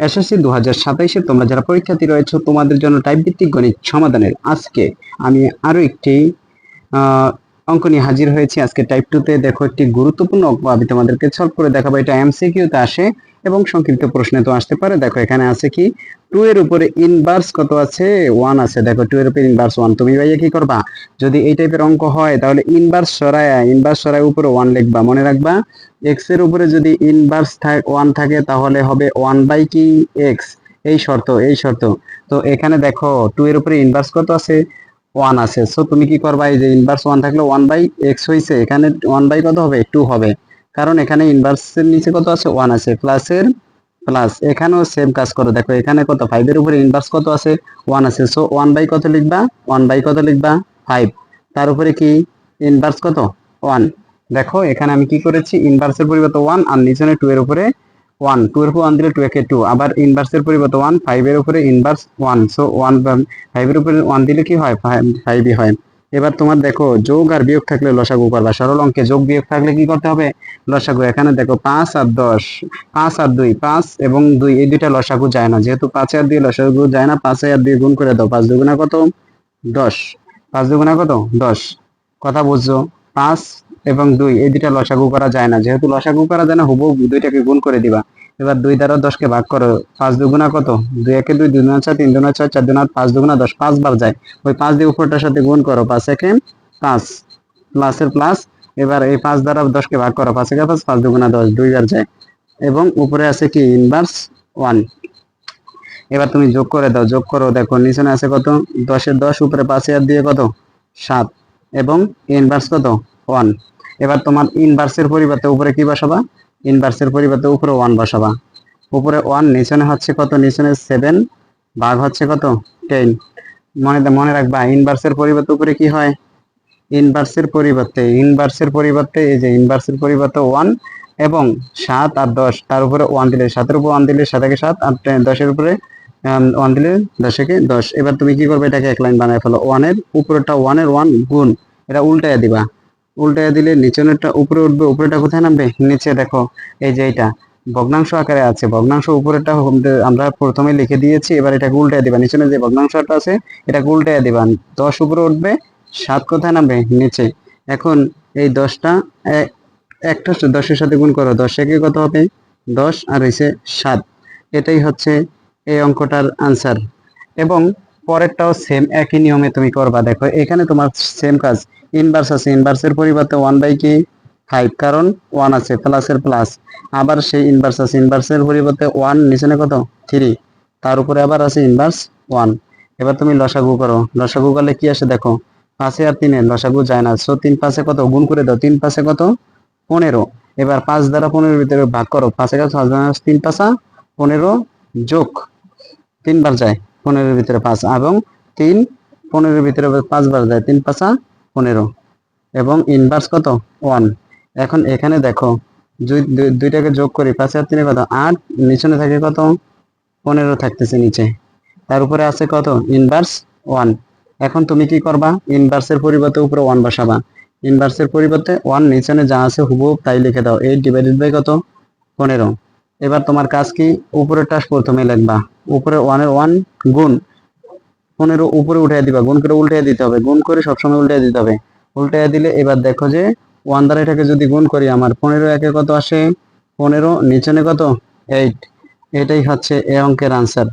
SSC 2027-এ তোমরা যারা পরীক্ষার্থী রয়েছে তোমাদের জন্য টাইপ ভিত্তিক গণিত সমাধানের আজকে আমি আরো একটি অঙ্ক নিয়ে হাজির হয়েছি। আজকে টাইপ 2 তে দেখো একটি গুরুত্বপূর্ণ অঙ্ক আমি তোমাদেরকে সলভ করে দেখাবো। এটা এমসিকিউ তে আসে এবং সংক্ষিপ্ত প্রশ্নে তো আসতে পারে। দেখো এখানে আছে কি 2 এর উপরে ইনভার্স কত আছে, 1 আছে। দেখো 2 এর উপরে ইনভার্স 1। তুমি ভাইয়া কি করবা, যদি এই টাইপের অঙ্ক হয় তাহলে ইনভার্স সরায় উপরে 1 লিখবা। মনে রাখবা এক্স এর উপরে যদি ইনভার্স 1 থাকে তাহলে হবে 1 বাই কি এক্স। এই শর্ত। তো এখানে দেখো 2 এর উপরে ইনভার্স কত আছে, 1 আছে। সো তুমি কি করবা, এই যে ইনভার্স 1 থাকলে 1 বাই এক্স হইছে, এখানে 1 বাই কত হবে, 2 হবে। কারণ এখানে ইনভার্সের নিচে কত আছে, 1 আছে, প্লাসের প্লাস। এখানেও সেম কাজ করো। দেখো এখানে কত, 5 এর উপরে ইনভার্স কত আছে, 1 আছে। সো 1 বাই কত লিখবা, 1 বাই কত লিখবা, 5। তার উপরে কি ইনভার্স কত, 1। দেখো এখানে আমি কি করেছি, ইনভার্সের পরিবর্তে 1 আর নিচে 2 এর উপরে 1, 2 এর উপর 1 দিলে 2 একে 2, আবার ইনভার্সের পরিবর্তে 1, 5 এর উপরে ইনভার্স 1। সো 1 5 এর উপরে 1 দিলে কি হয়, 5ই হয়। এবার তোমার দেখো যোগ আর বিয়োগ থাকলে লসাগু করবা। সরল অঙ্কে যোগ বিয়োগ থাকলে কি করতে হবে, লসাগু। এখানে দেখো 5 আর 10, 5 আর 2, 5 এবং 2 এই দুইটা লসাগু যায় না, যেহেতু 5 আর 2 লসাগু যায় না, 5 আর 2 গুণ করে দাও। 5 দুগুণা কত, 10। 5 দুগুণা কত, 10। কথা বুঝছো, 5 এবং 2 এই দুইটা লসাগু করা যায় না, যেহেতু লসাগু করা যায় না, হুবহু দুইটাকে গুণ করে দিবা। এবার 2 দ্বারা 10 কে ভাগ করো। 5 দুগুণা কত, 2 একে 2, 2 দুগুণা 4, 3 দুগুণা 6, 4 দুগুণা 5 দুগুণা 10, 5 বার যায়। ওই 5 দিয়ে উপরটার সাথে গুণ করো, 5 একে 5, প্লাসের প্লাস। এবার এই 5 দ্বারা 10 কে ভাগ করো, 5 একে 5, 5 দুগুণা 10, 2 বার যায়। এবং উপরে আছে কি ইনভার্স 1। এবার তুমি যোগ করে দাও, যোগ করো। দেখো নিচে আছে কত, 10 এর 10, উপরে 5 আর দিয়ে কত, 7, এবং ইনভার্স কত, 1। এবার তোমার ইনভার্সের পরিবর্তে উপরে কি বসাবা, ইনভার্সের পরিবর্তে উপরে 1 বসাবা। উপরে 1, নিচনে হচ্ছে কত, নিচনে 7, ভাগ হচ্ছে কত, 10। মনে রাখবা ইনভার্সের পরিবর্তে উপরে কি হয়, ইনভার্সের পরিবর্তে এই যে ইনভার্সের পরিবর্তে 1 এবং 7 আর 10, তার উপরে 1 দিলে, 7 এর উপর 1 দিলে 7 একে 7, আর 10 এর উপরে 1 দিলে 10 একে 10। এবার তুমি কি করবে, এটাকে এক লাইন বানায় ফেলো। 1 এর উপরেরটা 1 এর 1 গুণ, এটা উল্টায় দিবা। উল্টায় দিলে নিচনেরটা উপরে উঠবে, উপরেটা কোথায় নামবে, নিচে। দেখো এই যে এটা ভগ্নাংশ আকারে আছে, ভগ্নাংশ উপরেরটা আমরা প্রথমে লিখে দিয়েছি। এবার এটাকে উল্টায় দিবা, নিচনে যে ভগ্নাংশটা আছে এটাকে উল্টায় দিবা। 10 উপরে উঠবে, 7 কোথায় নামবে, নিচে। এখন এই 10টা একটা 10-এর সাথে গুণ করো, 10 একে কত হবে, 10, আর হইছে 7। এটাই হচ্ছে এই অঙ্কটার আনসার। এবং পরেরটাও সেম একই নিয়মে তুমি করবা। দেখো এখানে তোমার সেম কাজ, ইনভার্স আছে, ইনভার্সের পরিবর্তে 1 বাই কি 5, কারণ 1 আছে, প্লাসের প্লাস। আবার সেই ইনভার্স আছে, ইনভার্সের পরিবর্তে 1, নিচে কত, 3, তার উপরে আবার আছে ইনভার্স 1। এবার তুমি লসাগু করো, লসাগু করলে কি আসে, দেখো 5 আর 3 এর লসাগু যায় না। সো 3 5 কত, গুণ করে দাও, 3 5 কত, 15। এবার 5 দ্বারা 15 এর ভিতরে ভাগ করো, 5 এর 3 5 15, যোগ 3 বার যায় 15 এর ভিতরে 5, এবং 3 15 এর ভিতরে 5 বার যায়, 3 5 15, এবং ইনভার্স কত, 1। এখন এখানে দেখো দুইটাকে যোগ করি, 5 আর 3 কত, 8, নিচনে থাকে কত, 15 থাকতেছে নিচে, তার উপরে আছে কত, ইনভার্স 1। এখন তুমি কি করবা, ইনভার্সের পরিবর্তে উপরে 1 বসাবা। ইনভার্সের পরিবর্তে 1, নিচনে যা আছে হুবহু তাই লিখে দাও, 8 ডিভাইডেড বাই কত, 15। এবার তোমার কাজ কি, উপরেরটা প্রথমে লিখবা। উপরে 1 এর 1 গুণ 15 উপরে উঠিয়ে দিবা, গুণ করে উল্টে দিতে হবে, গুণ করে সবসময় উল্টে দিতে হবে। উল্টে দিলে এবার দেখো যে 1 দ্বারা এটাকে যদি গুণ করি, আমার 15 একে কত আসে, 15, নিচনে কত, 8। এটাই হচ্ছে এই অঙ্কের আনসার।